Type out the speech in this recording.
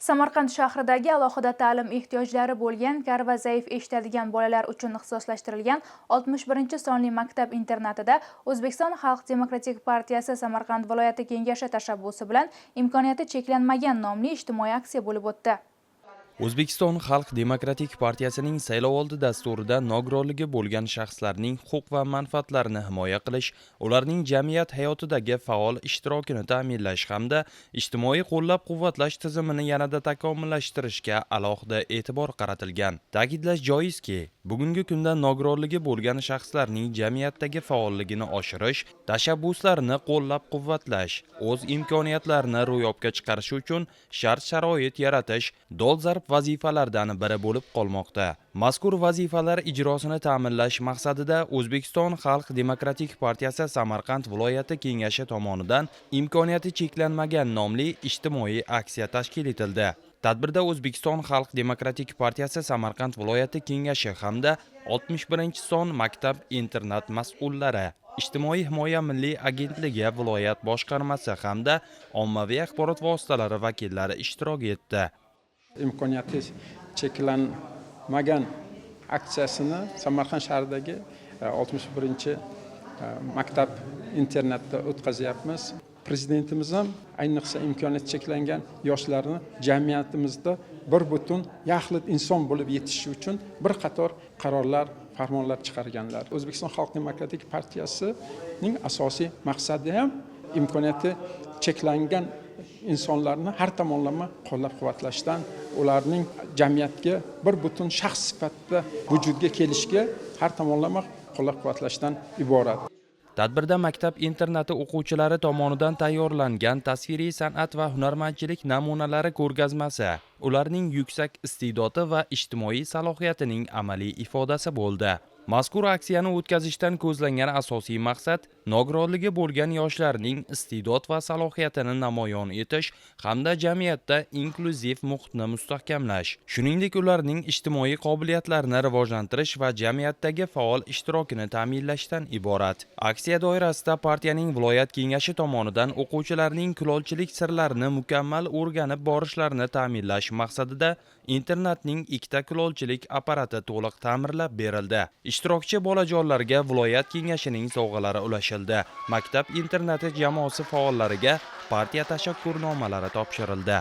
Samarqand shahridagi alohida ta'lim ehtiyojlari bo'lgan kar va zaif eshitadigan bolalar uchun ixtisoslashtirilgan 61-sonli maktab-internatida O'zbekiston Xalq Demokratik partiyasi Samarqand viloyati kengashi tashabbusi bilan imkoniyati cheklanmagan nomli ijtimoiy aksiya bo'lib o'tdi. O'zbekiston Xalq Demokratik partiyasining saylovoldi dasturida nogironligi bo'lgan shaxslarning huquq va manfaatlarini himoya qilish, ularning jamiyat hayotidagi faol ishtirokini ta'minlash hamda ijtimoiy qo'llab-quvvatlash tizimini yanada takomillashtirishga alohida e'tibor qaratilgan. Ta'kidlash joizki, bugungi kunda nogironligi bo'lgan shaxslarning jamiyatdagi faolligini oshirish, tashabbuslarini qo'llab-quvvatlash, o'z imkoniyatlarini ro'yobga chiqarish uchun shart-sharoit yaratish dolzarb vazifalardan biri bo'lib qolmoqda. Mazkur vazifalar ijrosini ta'minlash maqsadida O'zbekiston Xalq Demokratik partiyasi Samarqand viloyati kengashi tomonidan imkoniyati cheklanmagan nomli ijtimoiy aksiya tashkil etildi. Tadbirda O'zbekiston Xalq Demokratik partiyasi Samarqand viloyati kengashi hamda 61-son maktab-internat mas'ullari, Ijtimoiy himoya milliy agentligi viloyat boshqarmasi hamda ommaviy axborot vositalari vakillari ishtirok etdi. Imkoniyati cheklanmagan aksiyasini Samarqand shahridagi 61-maktab internatda o'tkazyapmiz. Prezidentimiz ham ayniqsa imkoniyati cheklangan yoshlarni jamiyatimizda bir butun yaxlit inson bo'lib yetishi uchun bir qator qarorlar, farmonlar chiqarganlar. O'zbekiston Xalq Demokratik partiyasining asosiy maqsadi ham imkoniyati cheklangan insonlarni har tomonlama qo'llab-quvvatlashdan, ularning jamiyatga bir butun shaxs sifatida vujudga kelishiga har tomonlama qo'llab-quvvatlashdan iborat. Tadbirda maktab-internati o'quvchilari tomonidan tayyorlangan tasviriy san'at va hunarmandchilik namunalari ko'rgazmasi, ularning yuksak iste'dodi va ijtimoiy salohiyatining amaliy ifodasi bo'ldi. Mazkur aksiyani o'tkazishdan ko'zlangan asosiy maqsad nogironligi bo'lgan yoshlarning iste'dod va salohiyatini namoyon etish hamda jamiyatda inklyuziv muhitni mustahkamlash, shuningdek ularning ijtimoiy qobiliyatlarini rivojlantirish va jamiyatdagi faol ishtirokini ta'minlashdan iborat. Aksiya doirasida partiyaning viloyat kengashi tomonidan o'quvchilarning kulolchilik sirlarini mukammal o'rganib borishlarini ta'minlash maqsadida internatning 2 ta kulolchilik apparati to'liq ta'mirlab berildi. Ishtirokchi bolajonlarga viloyat kengashining sovg'alari ulashildi. Maktab-internati jamoasi faollariga partiya tashakkurnomalari topshirildi.